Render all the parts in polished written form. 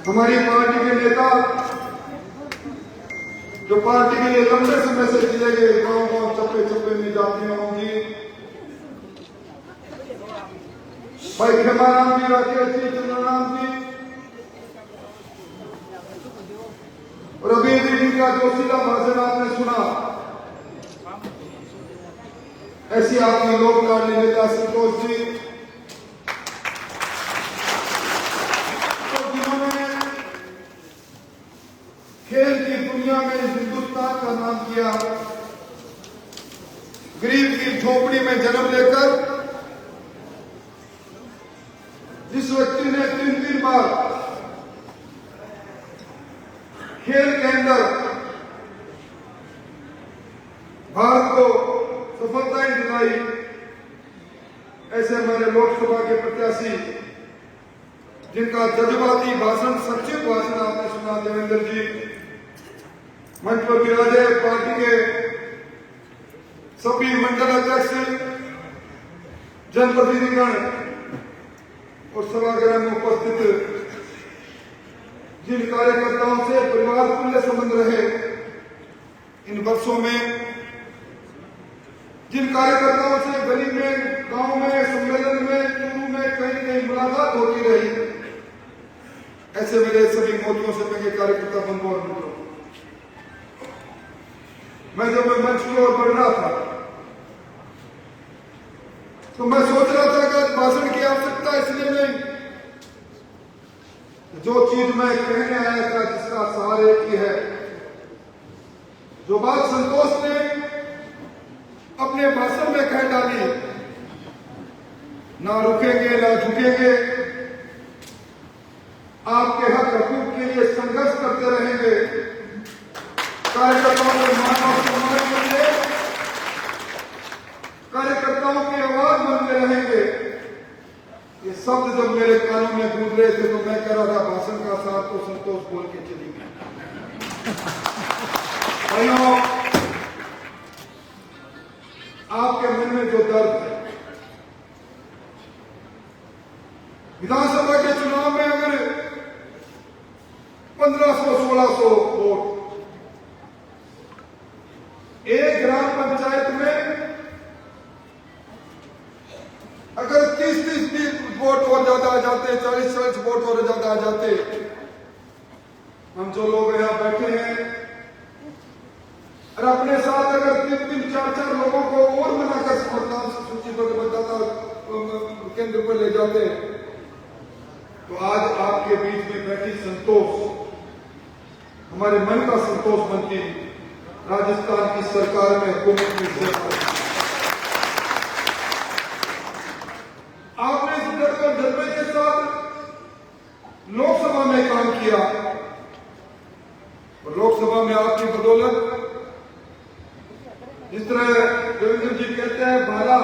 हमारी पार्टी के नेता जो पार्टी के लिए लंबे समय से दिए गए गांव गांव चप्पे चप्पे में जाते होंगी, भाई खेमाराम जी, राकेश जी, चंद्रराम जी और अभी जी का जोशीला भाषण आपने सुना। ऐसी आपकी लोक लाडली नेता संतोष जी, जिन्होंने खेल की दुनिया में हिंदुस्तान का नाम किया, गरीब की झोपड़ी में जन्म लेकर जिस व्यक्ति ने 3 बार खेल के अंदर भारत को सफलताएं दिलाई, ऐसे हमारे लोकसभा के प्रत्याशी जिनका जज्बाती भाषण, सच्चे भाषण आपने सुना, देवेंद्र जी मंच पर विराजे, पार्टी के सभी मंडल अध्यक्ष, जनप्रतिनिधिगण और सभागृह में उपस्थित जिन कार्यकर्ताओं से परिवार तुल्य संबंध रहे इन वर्षों में, जिन कार्यकर्ताओं से गली में, गांव में, सम्मेलन में, चूरू में कहीं कहीं मुलाकात होती रही, ऐसे मेरे सभी मोतियों से मेरे कार्यकर्ता बंधुओं और मित्रों, मैं जब मंच की ओर बढ़ रहा था तो मैं सोच रहा था कि भाषण की आवश्यकता इसलिए नहीं, जो चीज मैं कहने आया था जिसका सहारे की है, जो बात संतोष ने अपने भाषण में कह डाली, ना रुकेंगे ना झुकेंगे, आपके हक हकूक के लिए संघर्ष करते रहेंगे, कार्यकर्ताओं को मान और सम्मान देंगे, कार्यकर्ताओं की आवाज बनते रहेंगे। ये शब्द जब मेरे कानों में गूंज रहे थे तो मैं कह रहा था भाषण का साथ तो संतोष बोल के चली गई। भाइयों, आपके मन में जो दर्द है, विधानसभा के चुनाव में अगर 1500-1600 वोट, एक ग्राम पंचायत में अगर 30-30 वोट और ज्यादा आ जाते, 40-40 वोट और ज्यादा आ जाते, हम जो लोग यहां बैठे हैं और अपने साथ अगर 3-4 लोगों को और बनाकर मतदान सूची पर मतदाता केंद्र पर ले जाते, तो आज आपके बीच में बैठी संतोष हमारे मन का संतोष बनती राजस्थान की सरकार में हुकूमत में आपने इस डर और जज्बे के साथ लोकसभा में काम किया और लोकसभा में आपकी बदौलत, जिस तरह देवेंद्र जी कहते हैं, भाला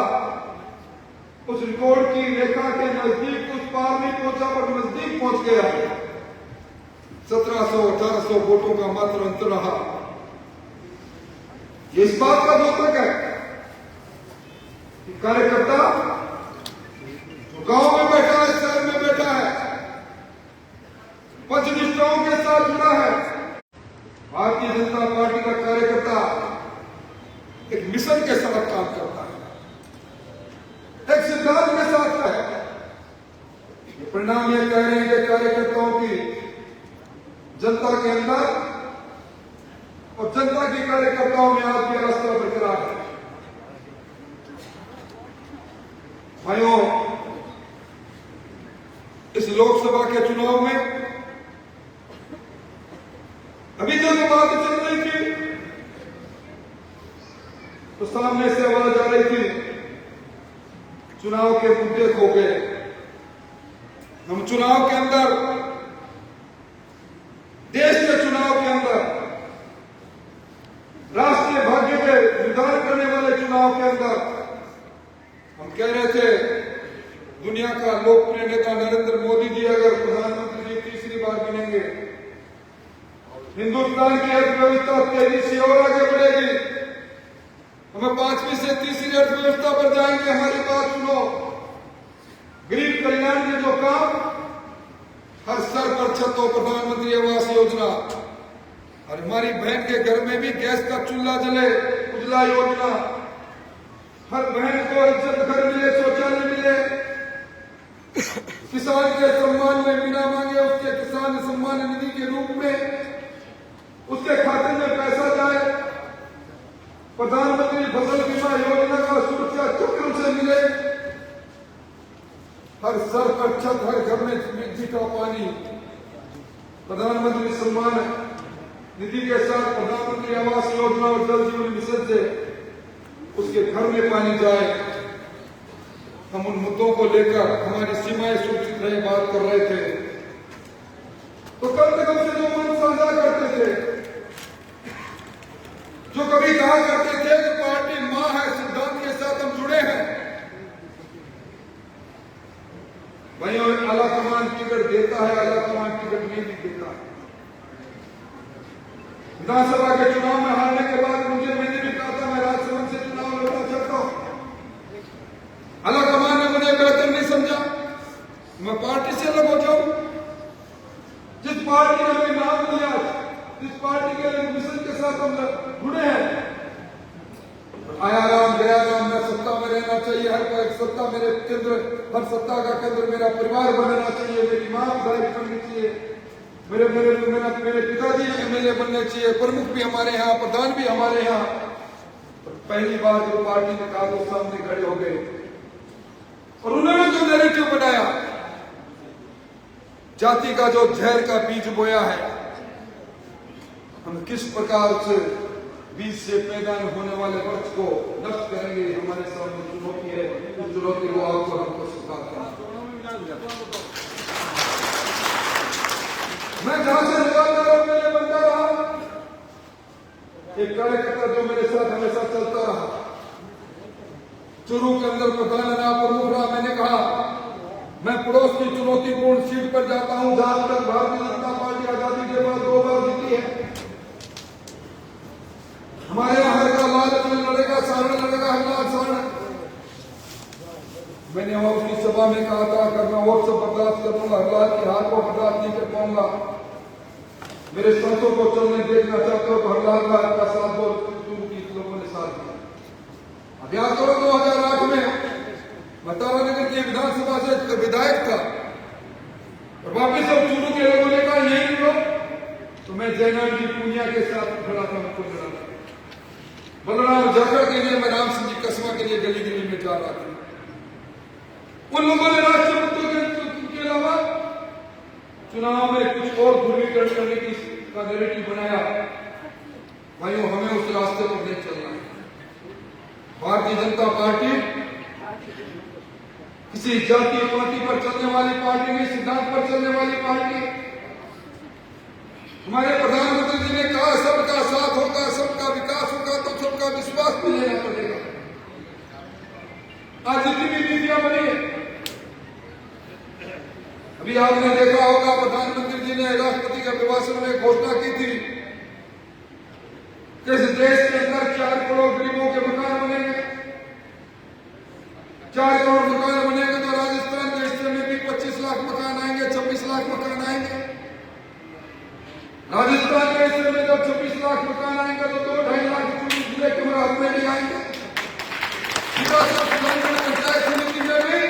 उस रिकॉर्ड की रेखा के नजदीक, उस पार नहीं पहुंचा पर नजदीक पहुंच गया। 1700-1800 वोटों का मात्र अंतर रहा। ये इस बात का द्योतक है कि कार्यकर्ता जो गांव में बैठा है, शहर में बैठा है, पंचनिष्ठाओं के साथ जुड़ा है, भारतीय जनता पार्टी का कार्यकर्ता एक मिशन के साथ काम करता है, एक सिद्धांत के साथ है। ये परिणाम ये कह रहे हैं कि कार्यकर्ताओं की जनता के अंदर और जनता के कार्यकर्ताओं में आज भी रास्ता बरकरार है। भाइयों, इस लोकसभा के चुनाव में अभी जो बात चल रही थी तो सामने से आवाज आ रही थी, चुनाव के मुद्दे खो गए। हम चुनाव के अंदर, देश के चुनाव के अंदर, राष्ट्रीय भाग्य के निर्धारण करने वाले चुनाव के अंदर हम कह रहे थे, दुनिया का लोकप्रिय नेता नरेंद्र मोदी जी अगर प्रधानमंत्री जी तीसरी बार बनेंगे, हिंदुस्तान की अर्थव्यवस्था तेजी से और आगे बढ़ेगी, हमें 5वीं से तीसरी अर्थव्यवस्था पर जाएंगे। हमारी बात सुनो, गरीब कल्याण के जो काम पर छत हो, प्रधानमंत्री आवास योजना, और हमारी बहन के घर में भी गैस का चूल्हा जले, उजला योजना, हर बहन को इज्जत घर मिले, शौचालय मिले, किसान के सम्मान में बिना मांगे उसके किसान सम्मान निधि के रूप में उसके खाते में पैसा जाए, प्रधानमंत्री फसल बीमा योजना का सुरक्षा चक्र उसे मिले, हर सर पर छत, हर घर में बिजली का पानी, प्रधानमंत्री सम्मान निधि के साथ प्रधानमंत्री आवास योजना और जल जीवन मिशन से उसके घर में पानी जाए। हम उन मुद्दों को लेकर हमारी सीमाएं सुरक्षित रहे बात कर रहे थे, तो कम से जो मन साझा करते थे, जो कभी कहा करते थे कि पार्टी मां है, सिद्धांत के साथ हम जुड़े हैं, वहीं आला कमान टिकट देता है, आला कमान टिकट नहीं देता है। विधानसभा के चुनाव में हारने के बाद मैंने भी कहा था मैं राजसमंद से चुनाव लड़ना चाहता हूं। आला कमान ने मुझे बेहतर नहीं समझा, मैं पार्टी से अलग हो जाऊं। जिस पार्टी ने हमें नाम दिया, जिस पार्टी के मिशन के साथ हम जुड़े हैं, आया राम गया राम, मैं सत्ता में रहना चाहिए, हर सत्ता मेरे केंद्र, हर सत्ता का केंद्र मेरा परिवार बनना चाहिए, मेरी मां विधायक बननी चाहिए, मेरे पिताजी एमएलए बनने चाहिए, प्रमुख भी हमारे यहाँ, प्रधान भी हमारे यहाँ। पहली बार जो पार्टी ने कहा तो सामने खड़े हो गए और उन्होंने जो नैरेटिव बनाया, जाति का जो जहर का बीज बोया है, हम किस प्रकार से बीज से पैदा होने वाले वृक्ष को नष्ट करेंगे, हमारे सामने चुनौती है। इस चुनौती को आपको हमको स्वीकार करना। मैं जहां से लगातार मेरे बनता रहा, एक कार्यकर्ता जो मेरे साथ हमेशा चलता रहा, चुरू के अंदर प्रधान रहा, प्रमुख रहा, मैंने कहा मैं पड़ोस की चुनौतीपूर्ण सीट पर जाता हूं जहां तक भारतीय जनता पार्टी आजादी के बाद 2 बार जीती है। हमारे यहाँ का लाल लड़ेगा, सारण लड़ेगा, हरलाल सारण। मैंने अपनी सभा में कहा था अगर मैं वोट से बर्दाश्त करूंगा, हरलाल की हार को बर्दाश्त नहीं कर पाऊंगा। मेरे संतों को चलने देखना चाहते हो तो हरलाल का साथ दो, लोगों ने साथ दिया। अब याद करो 2008 में मैं तारानगर की विधानसभा से विधायक था और वापिस जब चूरू के लोगों ने कहा यही लो, तो मैं जयनाम जी पूनिया के साथ खड़ा था, उनको लड़ा था। बलराम जाकर के लिए मैं राम सिंह जी कस्बा के लिए गली गली में जा रहा था। उन लोगों ने राष्ट्रीय मुद्दों के अलावा चुनाव में कुछ और ध्रुवीकरण करने की का नैरेटिव बनाया। भाइयों, हमें उस रास्ते पर नहीं चलना है। भारतीय जनता पार्टी किसी जातीय पार्टी पर चलने वाली पार्टी नहीं, सिद्धांत पर चलने वाली पार्टी। हमारे प्रधानमंत्री जी ने कहा सबका साथ होगा, सबका विकास होगा, तो सबका विश्वास भी लेना पड़ेगा। आज जितनी भी नीतियां बनी है, अभी आपने देखा होगा प्रधानमंत्री जी ने राष्ट्रपति के अभिभाषण में घोषणा की थी कि इस देश के अंदर 4 करोड़ गरीबों के मकान बनेंगे। 4 करोड़ मकान बनेंगे तो राजस्थान के हिस्से में भी 25 लाख मकान आएंगे, 26 लाख मकान आएंगे। राजस्थान के हिस्से में जब 26 लाख मकान आएंगे तो 2-2.5 लाख जिले के हाथ में भी आएंगे। पंचायत समिति में भी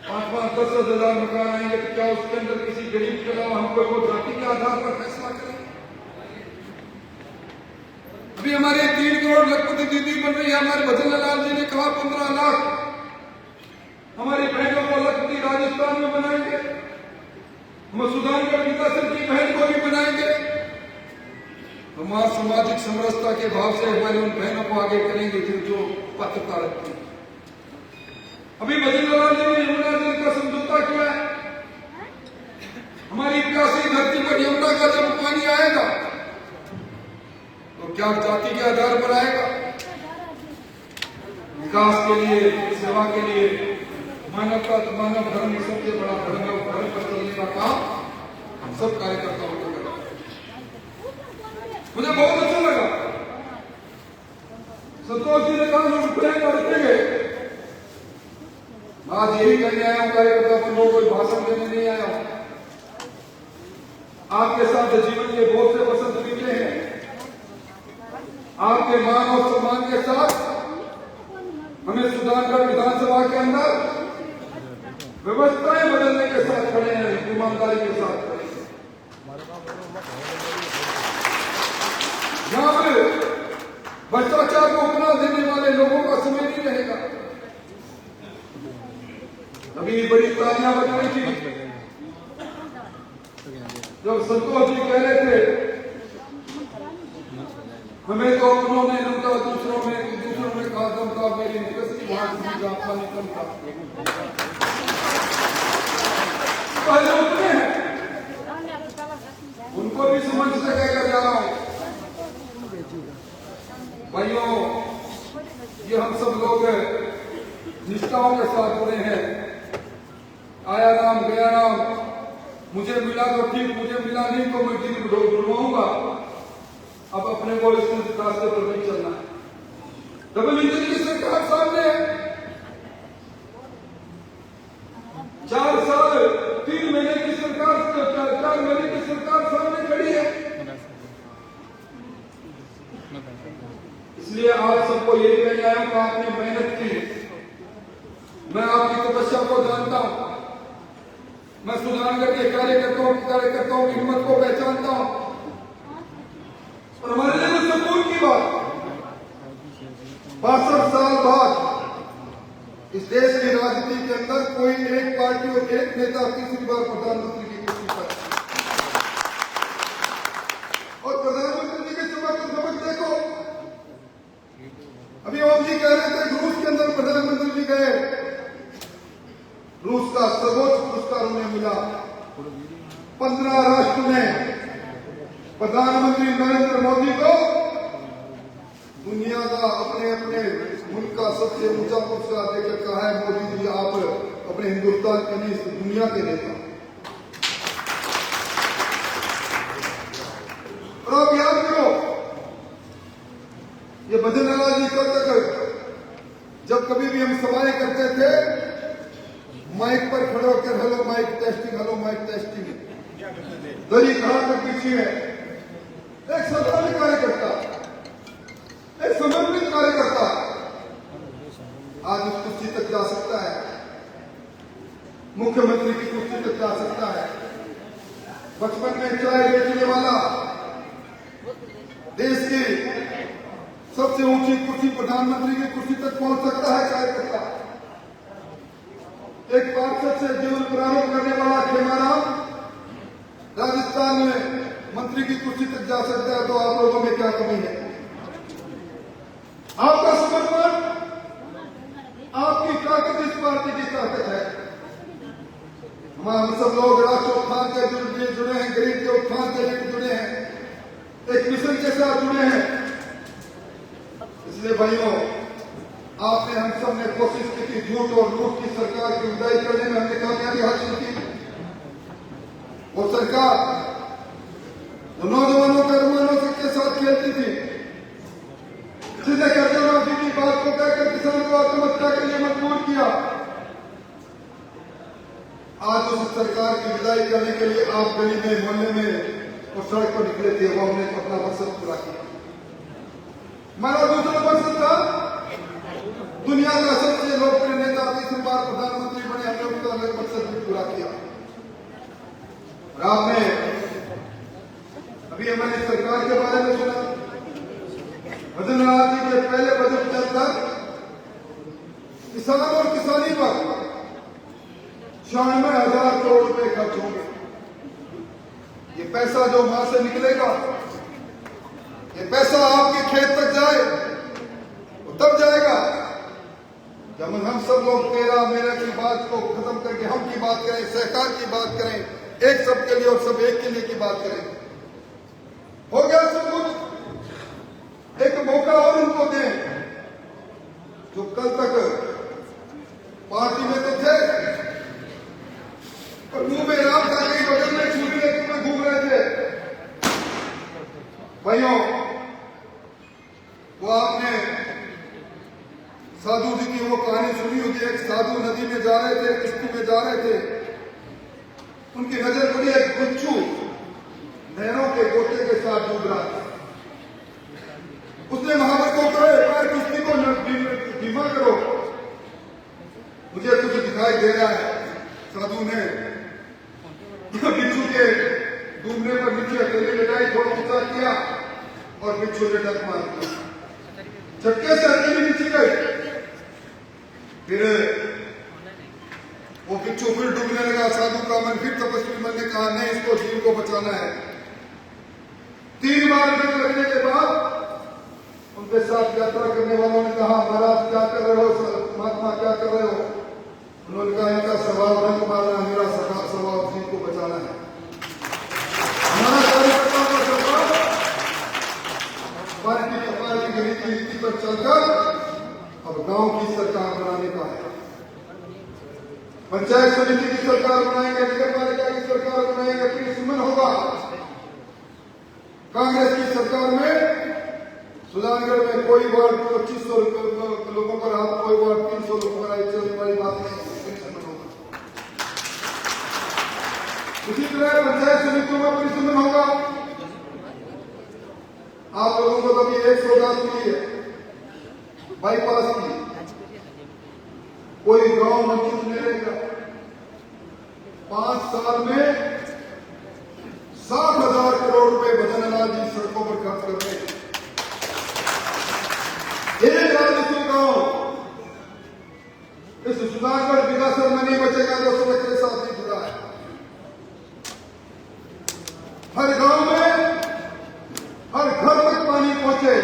5-5, 10 हजार मकान आएंगे, तो क्या उसके अंदर किसी गरीब के अलावा हमको वो जाति के आधार पर फैसला करें? अभी हमारे 3 करोड़ लखपति दीदी बन रही है। हमारे भजन लाल जी ने कहा 15 लाख हमारी बहनों को लखपति राजस्थान में बनाएंगे। हम सुधानगढ़ गीता सिंह की बहन को भी बनाएंगे। हमारे सामाजिक समरसता के भाव से हमारी उन बहनों को आगे करेंगे जो पात्रता रखती है। अभी भजन लाल जी ने यमुना जी का समझौता किया है। हमारी प्यासी धरती पर यमुना का जब पानी आएगा तो क्या जाति के आधार पर आएगा? विकास के लिए, सेवा के लिए, मानवता तो मानव धर्म सबसे बड़ा धर्म है। धर्म पर चलने का काम हम सब कार्यकर्ताओं को करना। मुझे बहुत अच्छा लगा संतोष जी ने कहा हम उठे करते गए। आज यही कहने आया हूं कार्यकर्ता बंधुओं, कोई भाषण देने नहीं आया हूं। आपके साथ जीवन के बहुत से वसंत बीते हैं। आपके मान और सम्मान के साथ हमें सुधारगढ़ विधानसभा के अंदर व्यवस्थाएं बदलने के साथ खड़े हैं, ईमानदारी के साथ खड़े हैं। यहां पर भ्रष्टाचार को अपना देने वाले लोगों का समय नहीं रहेगा। अभी बड़ी तालियां बज रही थी जब संतोष जी कह रहे थे हमें तो अपनों ने लूटा, दूसरों ने कहा दम था, मेरी निकसी वहां आपका निकल था। पहले उतरे हैं, उनको भी समझ से कहकर जा रहा हूं भाइयों, ये हम सब लोग निष्ठाओं के साथ जुड़े हैं। आया नाम गया नाम, मुझे मिला तो ठीक, मुझे मिला नहीं तो मैं दिन ढूंढवाऊंगा। अब अपने को इस रास्ते पर नहीं चलना है। डबल इंजन की सरकार सामने है। 4 साल 3 महीने की सरकार, 4 महीने की सरकार सामने खड़ी है। इसलिए आप सबको यही कहना है कि आपने मेहनत की, मैं आपकी तपस्या को जानता हूं, मैं सुधारगढ़ के कार्यकर्ताओं की हिम्मत को पहचानता हूं। और हमारे लिए सुकून की बात, 62 साल बाद इस देश की राजनीति के अंदर कोई एक पार्टी और एक नेता तीसरी बार प्रधानमंत्री की कुर्सी पर, और प्रधानमंत्री जी के चमक देखो। अभी ओम जी कह रहे थे रूस के अंदर प्रधानमंत्री जी गए, रूस का सर्वोच्च पुरस्कार उन्हें मिला। 15 राष्ट्र ने प्रधानमंत्री नरेंद्र मोदी को दुनिया का अपने अपने मुल्क का सबसे ऊंचा पुरस्कार देकर कहा है, मोदी जी आप अपने हिंदुस्तान के नहीं दुनिया के नेता। और आप याद करो, ये भजन लाल जी कब तक, जब कभी भी हम सभाएं करते थे, माइक पर खड़े होकर hello mike testing, hello mike testing, दरी कहां तक पीछे है। एक साधारण कार्यकर्ता, एक समर्पित कार्यकर्ता आज उस कुर्सी तक जा सकता है, मुख्यमंत्री की कुर्सी तक जा सकता है। बचपन में चाय बेचने वाला देश की सबसे ऊंची कुर्सी प्रधानमंत्री की कुर्सी तक पहुंच सकता है कार्यकर्ता। एक पार्षद से जीवन प्रारंभ करने वाला खेमाराम राजस्थान में मंत्री की कुर्सी तक जा सकता है। तो आप लोगों में क्या कमी है? आपका समर्पण, आपकी ताकत इस पार्टी की ताकत है। हम सब लोग राष्ट्र उत्थान के जुड़े हैं, गरीब के उत्थान के लिए जुड़े हैं, एक मिशन के साथ जुड़े हैं। इसलिए भाइयों, आपने हम सब ने कोशिश की थी झूठ और लूट की सरकार की विदाई करने में, हमने कामयाबी हासिल की। वो सरकार जो नौजवानों के अरमानों के साथ खेलती थी, जिसने कर्जा माफी की बात को कहकर किसानों को आत्महत्या के लिए मजबूर किया, आज उस सरकार की विदाई करने के लिए आप गली में, मोहल्ले में और सड़क पर निकले थे। वो हमने अपना मकसद पूरा किया। हमारा दूसरा मकसद था दुनिया का सबसे लोकप्रिय नेता तीसरी बार प्रधानमंत्री बने, हमने उसका मकसद भी पूरा किया। और आपने अभी हमारी सरकार के बारे में सुना, भजन लाल जी के पहले बजट के अंदर किसान और किसानी पर 96,000 करोड़ रुपए खर्च होंगे। ये पैसा जो वहां से निकलेगा, ये पैसा आपके खेत तक जाए, वो तब जाएगा जब हम सब लोग तेरा मेरा की बात को खत्म करके हम की बात करें, सहकार की बात करें, एक सबके लिए और सब एक के लिए की बात करें। हो गया सब कुछ, एक मौका और उनको दें जो कल तक पार्टी में तो थे और मुंह में राम था, कहीं बगल में छुरी लेकर में घूम रहे थे। भाइयों, वो आपने साधु जी की वो कहानी सुनी होगी, एक साधु नदी में जा रहे थे, किश्ती में जा रहे थे, उनकी नजर पड़ी एक बिच्छू नहरों के गोते के साथ डूब रहा था। उसने महावर को कहा, एक बार किश्ती को धीमा करो, मुझे कुछ दिखाई दे रहा है। साधु ने बिच्छू के डूबने पर नीचे अकेले ले जाई, थोड़ा ऊंचा किया और बिच्छू ने डक मार दिया। झटके से अकेले नीचे गए। फिर वो बिच्छू फिर डूबने लगा। साधु का मन फिर तपस्वी मन ने कहा, नहीं, इसको जीव को बचाना है। 3 बार डर लगने के बाद उनके साथ यात्रा करने वालों ने कहा, महाराज क्या कर रहे हो, महात्मा क्या कर रहे हो? उन्होंने कहा, इनका स्वभाव रंग मारना, मेरा स्वभाव जीव को बचाना है। हमारा कार्यकर्ताओं का स्वभाव पार्टी की नीति पर चलकर अब गांव की सरकार बनाने का है। पंचायत समिति की सरकार बनाएंगे, नगर पालिका की सरकार बनाएंगे, फिर सुमन होगा। कांग्रेस की सरकार में सुजानगढ़ में कोई वार्ड 2500 लोगों पर आप, कोई वार्ड 300 लोगों पर आई, चलने वाली बात नहीं, परिसमन होगा। इसी तरह पंचायत समितियों में परिसमन होगा। आप लोगों को कभी 1 सौगात मिली है बाईपास की, कोई गांव मंजूर नहीं रहेगा। 5 साल में 60,000 करोड़ रुपए भजन लाल जी सड़कों पर खर्च कर रहे हैं। एक राजनीतिक गांव इस सुजानगढ़ विकासन में नहीं बचेगा जो सड़क के साथ नहीं जुड़ा है। हर गांव में हर घर तक पानी पहुंचे।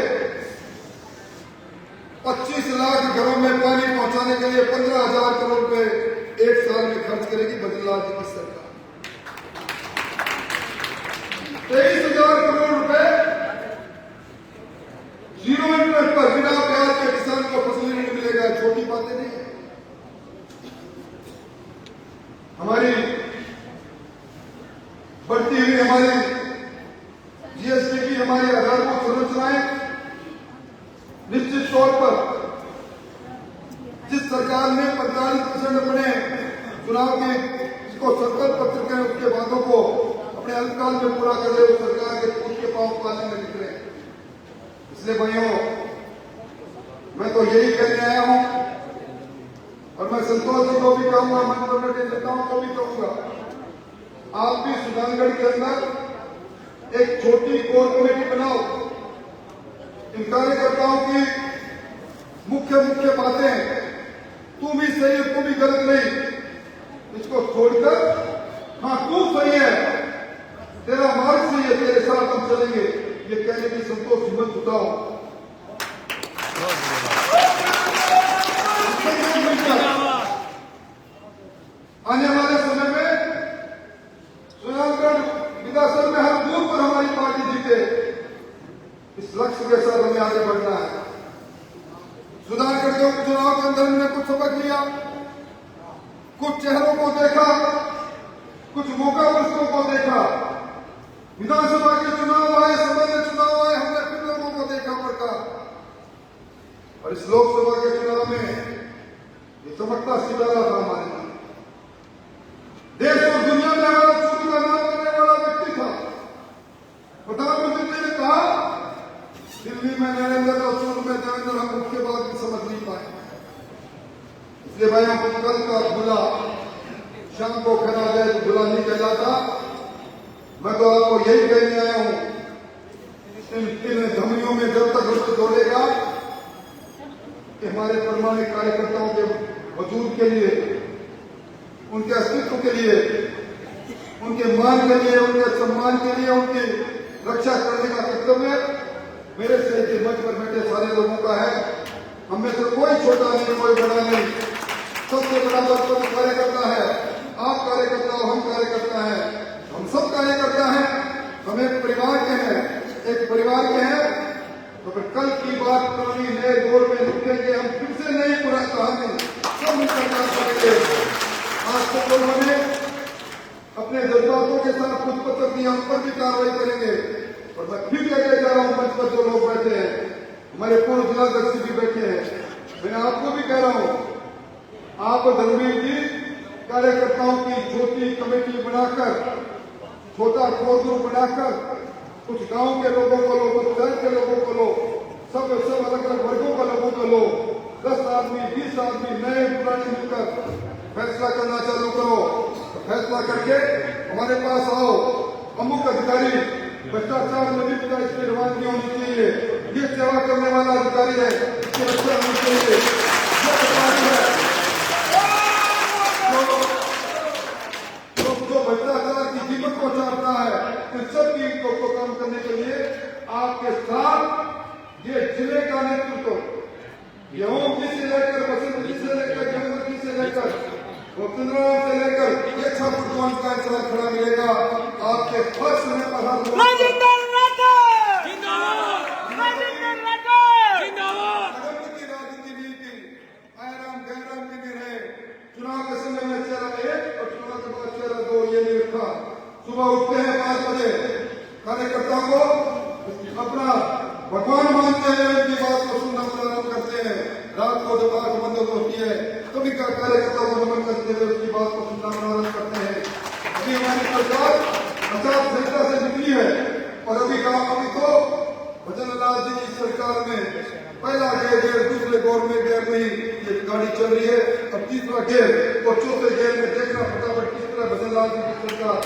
25 लाख घरों में पानी पहुंचाने के लिए 15,000 करोड़ रुपए 1 साल में खर्च करेगी बद्रीलाल जी की सरकार। 23,000 करोड़ रुपए 0 इंटरेस्ट पर बिना ब्याज के किसान को फसली ऋण मिलेगा। छोटी बातें नहीं है। हमारी बढ़ती हुई हमारी जीएसटी की हमारी आधारभूत संरचनाएं निश्चित तौर पर जिस सरकार ने 45% अपने चुनाव के इसको संकल्प पत्र के उसके वादों को अपने अल्पकाल में पूरा कर रहे, उस सरकार के पूछ के पांव पालने में दिख रहे हैं। इसलिए भाइयों, मैं तो यही कहने आया हूं और मैं संतोष जी को भी कहूंगा, मंच के नेताओं को भी कहूंगा, आप भी सुजानगढ़ के अंदर एक छोटी कोर कमेटी बनाओ। इन कार्यकर्ताओं की मुख्य बातें, तू भी सही है, तू भी गलत नहीं, इसको छोड़कर, हाँ तू सही है, तेरा मार्ग सही है, तेरे साथ हम चलेंगे, ये कहने की संतोष हिम्मत उठाओ। आने वाले समय में सुजानगढ़ विकासन में हर बूथ पर हमारी पार्टी जीते, इस लक्ष्य के साथ हमें आगे बढ़ना है। सुजानगढ़ के उपचुनाव के अंदर हमने कुछ सबक लिया, कुछ चेहरों को देखा, कुछ मौका पुरुषों को देखा। विधानसभा के चुनाव आए, सभा के चुनाव आए, हमने फिर लोगों को देखा पड़ता। और इस लोकसभा के चुनाव में ये चमकता सितारा था हमारे लिए। देश और दुनिया में हमारा चुनाव का नाम करने वाला व्यक्ति था। प्रधानमंत्री जी ने कहा, दिल्ली में नरेंद्र और चूरू में देवेंद्र, हम उसके बाद भी समझ नहीं पाए। इसलिए भाई हम कल का खुला शाम को खड़ा जाए तो खुला नहीं कहलाता। मैं तो आपको यही कहने आया हूं, इन धमनियों में जब तक रक्त दौड़ेगा कि हमारे प्रमाणिक कार्यकर्ताओं के वजूद के लिए, उनके अस्तित्व के लिए, उनके मान के लिए, उनके सम्मान के लिए, उनकी रक्षा करने का कर्तव्य मेरे से मंच पर बैठे सारे लोगों का है। हम में से कोई छोटा नहीं, कोई बड़ा नहीं, सबसे बड़ा लोकतंत्र कार्यकर्ता है। आप कार्यकर्ता हो, हम कार्यकर्ता हैं, हम सब कार्यकर्ता हैं, हम एक परिवार के हैं, एक परिवार के हैं। तो फिर कल की बात पुरानी नए दौर में लिखेंगे, हम फिर से नई पुरानी कहानी सब मिलकर काम करेंगे। आज तक लोगों ने अपने जज्बातों के साथ कुछ पत्र दिया, उन पर भी कार्रवाई करेंगे। और मैं फिर कहते जा रहा हूं, मंच पर जो लोग बैठे हैं, हमारे पूर्व जिलाध्यक्ष भी बैठे हैं, मैं आपको भी कह रहा हूं, आप धर्मवीर जी कार्यकर्ताओं की छोटी कमेटी बनाकर, छोटा कोर ग्रुप बनाकर, कुछ गांव के लोगों को लो, कुछ शहर के लोगों को लो, सब अलग अलग वर्गों के लोगों को लो, 10 आदमी 20 आदमी नए पुराने मिलकर फैसला करना चालू करो। फैसला करके हमारे पास आओ। अमुक अधिकारी भ्रष्टाचार में लिप्त है, इसकी रवानगी होनी चाहिए। ये सेवा करने वाला अधिकारी है, इसकी रक्षा होनी चाहिए। ये अधिकारी है जो भ्रष्टाचार की कीमत को चाहता है, इन सब कीमतों को कम करने के लिए आपके साथ ये जिले का नेतृत्व, गेहूं से लेकर बसंत से लेकर जमुना से लेकर वसुंधरा से लेकर ये छापुर का इंसान खड़ा मिलेगा। आपके फर्श में राजनीति नहीं की, आराम गैराम की नहीं रहे। चुनाव के समय में चेहरा 1 और चुनाव के बाद चेहरा 2 ये नहीं रखा। सुबह उठते हैं 5 बजे, कार्यकर्ता को अपना भगवान मानते हैं, उनकी बात को सुनना प्रारंभ करते हैं। रात को जब आंख बंद होती है कभी का कार्यकर्ता को नमन करते हुए उसकी बात को सुनना प्रारंभ करते हैं। अभी हमारी सरकार आचार संहिता से निकली है और अभी तो भजन लाल जी की सरकार में पहला गेयर, दूसरे गवर्नमेंट गेयर में ही ये गाड़ी चल रही है। अब तीसरा गेयर और चौथे गेयर में देखना फटाफट किस तरह भजन लाल जी की सरकार